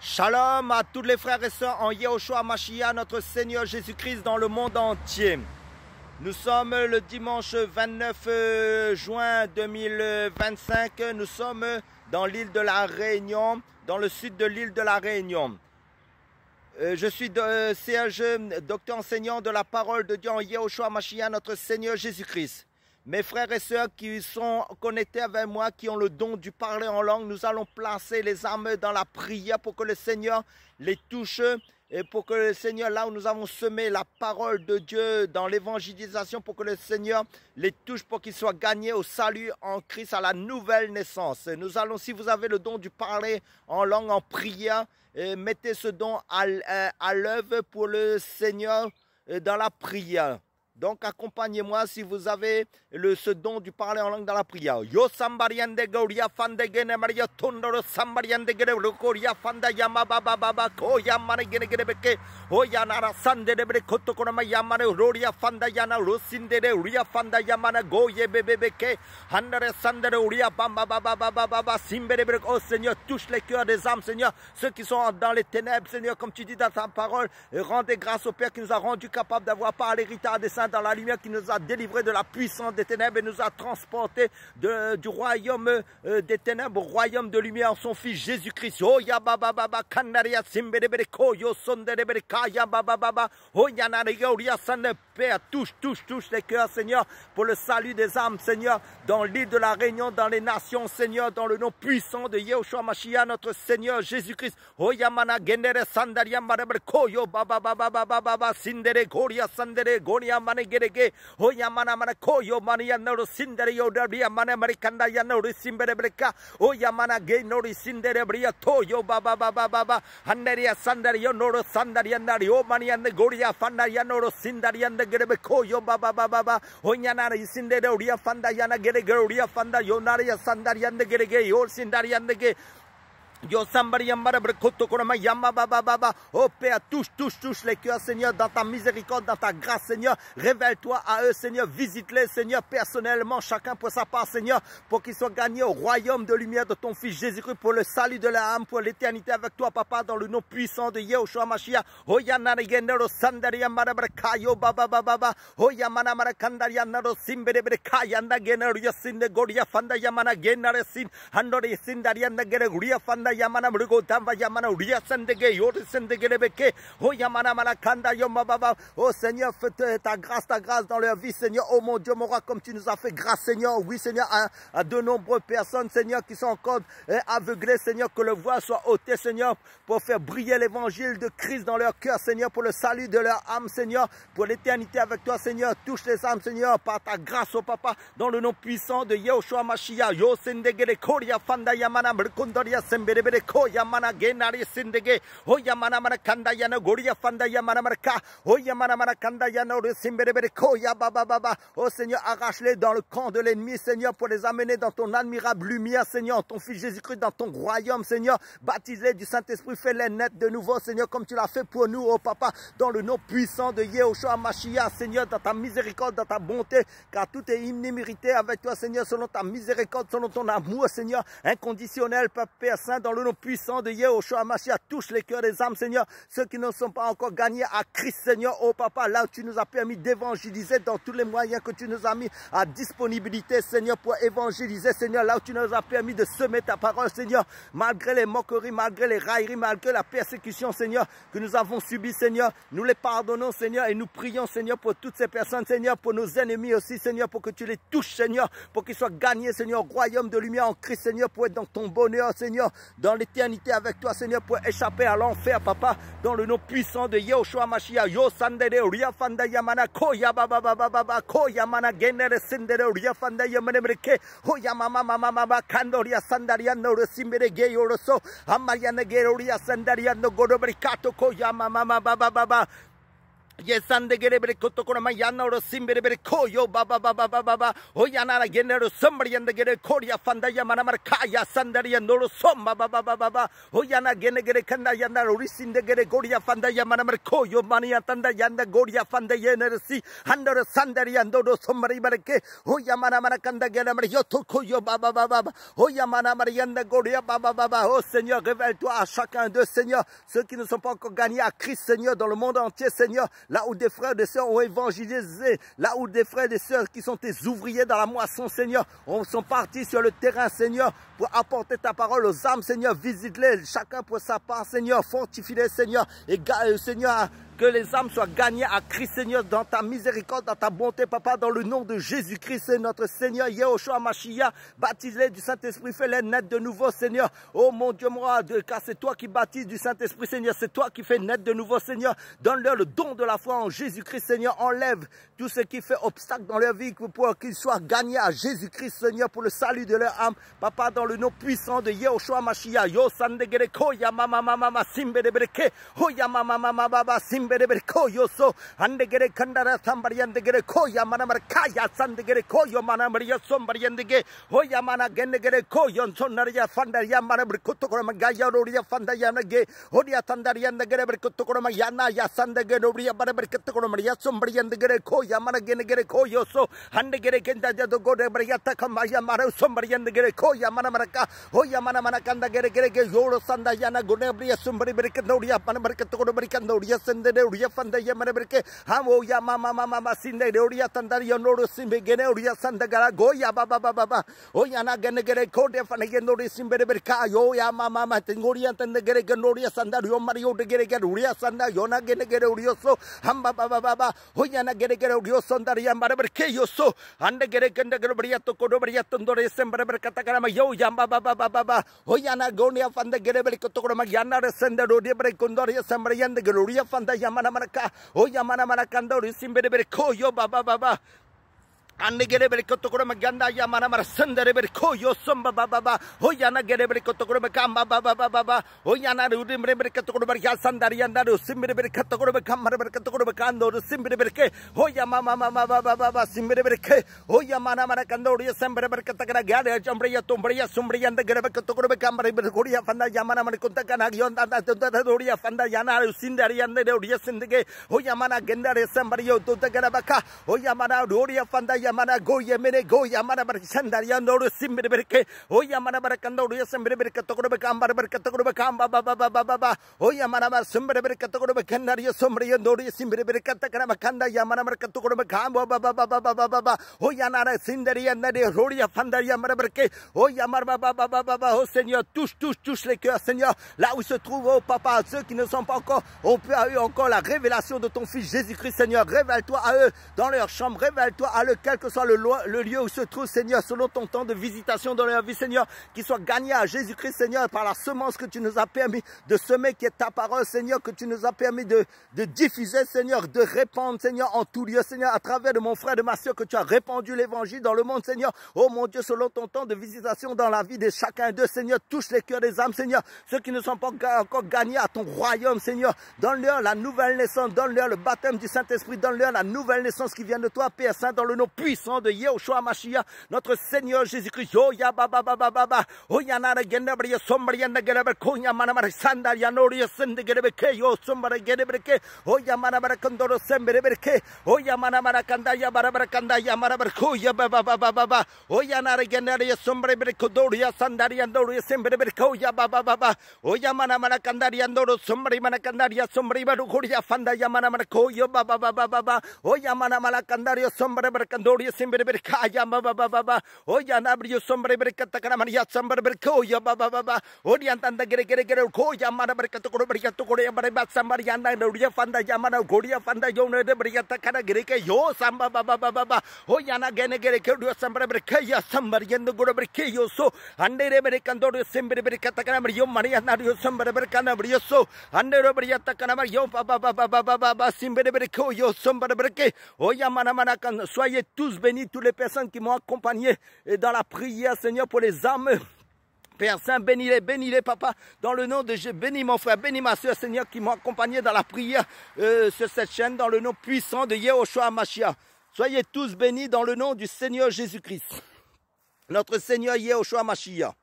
Shalom à tous les frères et sœurs en Yehoshua Mashiach, notre Seigneur Jésus-Christ dans le monde entier. Nous sommes le dimanche 29 juin 2025. Nous sommes dans l'île de la Réunion, dans le sud de l'île de la Réunion. Je suis Serge, docteur enseignant de la parole de Dieu en Yehoshua Mashiach, notre Seigneur Jésus-Christ. Mes frères et sœurs qui sont connectés avec moi, qui ont le don du parler en langue, nous allons placer les âmes dans la prière pour que le Seigneur les touche et pour que le Seigneur, là où nous avons semé la parole de Dieu dans l'évangélisation, pour que le Seigneur les touche, pour qu'ils soient gagnés au salut en Christ, à la nouvelle naissance. Nous allons, si vous avez le don du parler en langue, en prière, mettez ce don à l'œuvre pour le Seigneur dans la prière. Donc accompagnez-moi si vous avez ce don du parler en langue dans la prière. Yo sambariande gauria fande gene maria tondoro sambariande gene rokoria fanda yama baba baba ko yamane gene gene beke o yanara sande de bre koto konama yamane roria fanda yana rosinde de uria fanda yamana go ye bebe beke handare sande de uria bamba baba baba baba simbe de bre. Oh Seigneur, touche les cœurs des âmes, Seigneur, ceux qui sont dans les ténèbres, Seigneur, comme tu dis dans ta parole, rendez grâce au Père qui nous a rendu capable d'avoir par l'héritage des saints dans la lumière, qui nous a délivrés de la puissance des ténèbres et nous a transportés du royaume des ténèbres au royaume de lumière en son Fils Jésus-Christ. Oh ya baba baba kandaria simbedebere ko yo sondebere kaya baba baba oh yanariga uria sande. Père, touche les cœurs, Seigneur, pour le salut des âmes, Seigneur, dans l'île de la Réunion, dans les nations, Seigneur, dans le nom puissant de Yehoshua Mashiach, notre Seigneur Jésus-Christ. Oh yamana gendere sandaria marebre ko yo baba baba baba baba sindere goria sandere goria manegere. Oh yamana mana koyo mania no sindere yo daria mana marikanda ya no simbere breka. Oh yamana ge no sindere bria toyo baba baba baba handeria sandere yo no sandaria nari o mania ne goria fanda ya no sindaria ne gerebe koyo baba baba baba. Oh yana sindere ria fanda ya na gere goria fanda yo naria sandaria ne gerege yo sindaria ne ge. Yo sambari yambara brekoto korama yamba baba baba. Oh Père, touche les cœurs, Seigneur, dans ta miséricorde, dans ta grâce, Seigneur. Révèle-toi à eux, Seigneur. Visite-les, Seigneur, personnellement, chacun pour sa part, Seigneur, pour qu'ils soient gagnés au royaume de lumière de ton Fils Jésus-Christ, pour le salut de l'âme, pour l'éternité avec toi, Papa, dans le nom puissant de Yehoshua Mashiach. Oh yanana genero sandari yambara brekayo baba baba baba. Oh yamana mara kandari yanaro simbere brekaya na genero yasinde goria fanda yamana genare sin handori sindari yanda gere goria fanda yamana mrugo tamba yamana uria sendege yor sendege rebeke. Oh yamana mala kanda yoma baba. Oh Seigneur, fais ta grâce dans leur vie, Seigneur. Oh mon Dieu, mon roi, comme tu nous as fait grâce, Seigneur. Oui, Seigneur, à de nombreuses personnes, Seigneur, qui sont encore aveuglées, Seigneur, que le voile soit ôté, Seigneur, pour faire briller l'évangile de Christ dans leur cœur, Seigneur, pour le salut de leur âme, Seigneur, pour l'éternité avec toi, Seigneur. Touche les âmes, Seigneur, par ta grâce, oh Papa, dans le nom puissant de Yehoshua Mashiach. Yo sendege koria fanda yamana mrukondoria sembere ko yamana genari sindege. Oh yamana mana kanda yana goria fanda yamana marka. Oh yamana mana kanda yana simbere ko ya baba baba. Oh Seigneur, arrache-les dans le camp de l'ennemi, Seigneur, pour les amener dans ton admirable lumière, Seigneur, ton Fils Jésus-Christ, dans ton royaume, Seigneur. Baptise-les du Saint-Esprit, fais-les naître de nouveau, Seigneur, comme tu l'as fait pour nous, oh Papa, dans le nom puissant de Yehoshua Mashiach, Seigneur, dans ta miséricorde, dans ta bonté, car tout est immérité avec toi, Seigneur, selon ta miséricorde, selon ton amour, Seigneur, inconditionnel, Père Saint, dans le nom puissant de Yehoshua Mashiach. Touche les cœurs des âmes, Seigneur, ceux qui ne sont pas encore gagnés à Christ, Seigneur, oh Papa, là où tu nous as permis d'évangéliser, dans tous les moyens que tu nous as mis à disponibilité, Seigneur, pour évangéliser, Seigneur, là où tu nous as permis de semer ta parole, Seigneur, malgré les moqueries, malgré les railleries, malgré la persécution, Seigneur, que nous avons subi, Seigneur, nous les pardonnons, Seigneur, et nous prions, Seigneur, pour toutes ces personnes, Seigneur, pour nos ennemis aussi, Seigneur, pour que tu les touches, Seigneur, pour qu'ils soient gagnés, Seigneur, au royaume de lumière en Christ, Seigneur, pour être dans ton bonheur, Seigneur, dans l'éternité avec toi, Seigneur, pour échapper à l'enfer, Papa, dans le nom puissant de Yehoshua Mashiach. Yo sandere ria fanda yamana koya baba baba baba koya mana genere sendere ria fanda yamane breke ho yamama mama mama kandoria sandaria no simbere ge yoroso amayane geroria sandaria no godobrikato koya mama baba baba. Yesande gerebere kotokora mayana ro simbere koyo baba baba baba oyana genero somebody and the gere koria fanda yamana markaya sandari and no somba baba baba oyana genegere kanda yana risinde gere goria fanda yamana markoyo mania tanda yanda goria fanda yenersi handor sandari and do somebody barke oyamana marakanda gere marioto koyo baba baba oyamana marianda goria baba baba. Oh Seigneur, révèle-toi à chacun d'eux, Seigneur, ceux qui ne sont pas encore gagnés à Christ, Seigneur, dans le monde entier, Seigneur. Là où des frères et des sœurs ont évangélisé, là où des frères et des sœurs qui sont tes ouvriers dans la moisson, Seigneur, sont partis sur le terrain, Seigneur, pour apporter ta parole aux âmes, Seigneur, visite-les, chacun pour sa part, Seigneur, fortifie-les, Seigneur, et Seigneur, que les âmes soient gagnées à Christ, Seigneur, dans ta miséricorde, dans ta bonté, Papa, dans le nom de Jésus-Christ, notre Seigneur, Yehoshua Mashiach, baptise-les du Saint-Esprit, fais-les naître de nouveau, Seigneur. Oh mon Dieu, moi, car c'est toi qui baptises du Saint-Esprit, Seigneur, c'est toi qui fais naître de nouveau, Seigneur. Donne-leur le don de la foi en Jésus-Christ, Seigneur, enlève tout ce qui fait obstacle dans leur vie pour qu'ils soient gagnés à Jésus-Christ, Seigneur, pour le salut de leur âme, Papa, dans le nom puissant de Yehoshua Mashiach. Yo sandegere koya mama mama simberebereke, hoya mama mama baba simberebereko yoso, andegere kandara tambariandegere koya manamar kaya sandegere koyo manamaria sombariandege, hoya mana genegere koyon sonaria fandaria manabrikotokora magaya roria fandayanage, horia tandariandegere berkotokora mayana ya sandegere roria baraberkotokora maria sombariandegere koya mana genegere koyoso, andegere kenda jado gode bariata kamaya mara sombariandegere koya manamaraka, hoya mana kanda gere yoro sanda yana gunebria sumbari berkenoria panabarkatokora berkenoria sendere uria fanda yamana berke, hamo ya mama sinde uria tandaria noro simbe gene uria sanda gara goya baba baba, hoya na genegere kode fanagenoria simbe berka yo ya mama tengoria tandegere genoria sanda yo mario de gere uria sanda yona genegere urioso, hamba baba, hoya na genegere urioso ndaria mara berke yoso, andegere kendegere briato kodo briato ndore sembre berkatakara yo ya baba, hoyana gonia fanda gerebel kotokora yana resenda rodia brekondoria sambrianda gloria fanda yamana maraka hoyamana marakando simbere koyo baba Andegere berkotokora maganda yamana marasendere berkoyo somba baba hoyana gere berkotokora makamba baba hoyana udimre berkotokora berkasandari andaru simbere berkotokora bekamara berkotokora bekando simbere berke hoyama mama baba simbere berke hoyamana marakando ria sembere berkotokora gade jambria tombria sumbria andegere berkotokora bekamara berkoria fanda yamana markontaka yonda ria fanda yana sindari andere ria sindege hoyamana gendare sembrio totagara baka hoyamana ria fanda Yamana goya mene goya mana barsandaria no simbere berke oya mana barakando ria simbere berke tokoro bekamba berke tokoro bekamba baba oya mana bar simbere berke tokoro bekandaria somria no ria simbere berke takara makanda yamana berke tokoro bekamba baba oya nara sindaria nade roria fandaria mana berke oya mar baba oh Seigneur touche les cœurs Seigneur là où se trouvent oh papa ceux qui ne sont pas encore ont pas eu encore la révélation de ton fils Jésus-Christ Seigneur révèle-toi à eux dans leur chambre révèle-toi à eux quel que soit le lieu où se trouve, Seigneur, selon ton temps de visitation dans leur vie, Seigneur, qu'ils soient gagnés à Jésus-Christ, Seigneur, par la semence que tu nous as permis de semer, qui est ta parole, Seigneur, que tu nous as permis de diffuser, Seigneur, de répandre, Seigneur, en tout lieu, Seigneur, à travers de mon frère, de ma soeur, que tu as répandu l'évangile dans le monde, Seigneur. Oh mon Dieu, selon ton temps de visitation dans la vie de chacun d'eux, Seigneur, touche les cœurs des âmes, Seigneur, ceux qui ne sont pas encore gagnés à ton royaume, Seigneur, donne-leur la nouvelle naissance, donne-leur le baptême du Saint-Esprit, donne-leur la nouvelle naissance qui vient de toi, Père Saint, dans le nom puissant de Yehoshua Mashiach, notre Seigneur Jésus-Christ. Oh ya baba oh ya nara genabria sombria nagerabe konya manamar sanda ya noria sende gerebe keyo sombra gerebe ke oh ya manamara kandoro sembere berke oh ya manamara kanda ya barabara kanda ya marabar koya baba oh ya nara genaria sombra berkodoria sandaria noria sembere berke oh ya baba oh ya manamara kandaria ndoro sombra manakandaria sombra barukoria fanda ya manamara koyo baba oh ya manamara kandaria sombra berkandoria sembere berkaya baba oh ya nabrio sombra berkatakana maria sombra berkoya baba oh ya tanda gere koya mana berkatokoro berkatokoro ya barbat sambaria noria fanda ya mana goria fanda yo ne berkatakana gere ke yo samba baba oh ya na gene gere ke sombra berkaya sambaria no goro berkeyo so andere berkandoro sembere berkatakana mario maria nario sombra berkana brio so andere berkatakana mario baba simbere berkoyo sombra berke oh ya mana kan soyez tous bénis, toutes les personnes qui m'ont accompagné dans la prière, Seigneur, pour les âmes Père Saint, bénis-les, papa, dans le nom de Jésus. Bénis mon frère, bénis ma soeur, Seigneur, qui m'ont accompagné dans la prière sur cette chaîne, dans le nom puissant de Yehoshua HaMashiach. Soyez tous bénis dans le nom du Seigneur Jésus-Christ, notre Seigneur Yehoshua HaMashiach.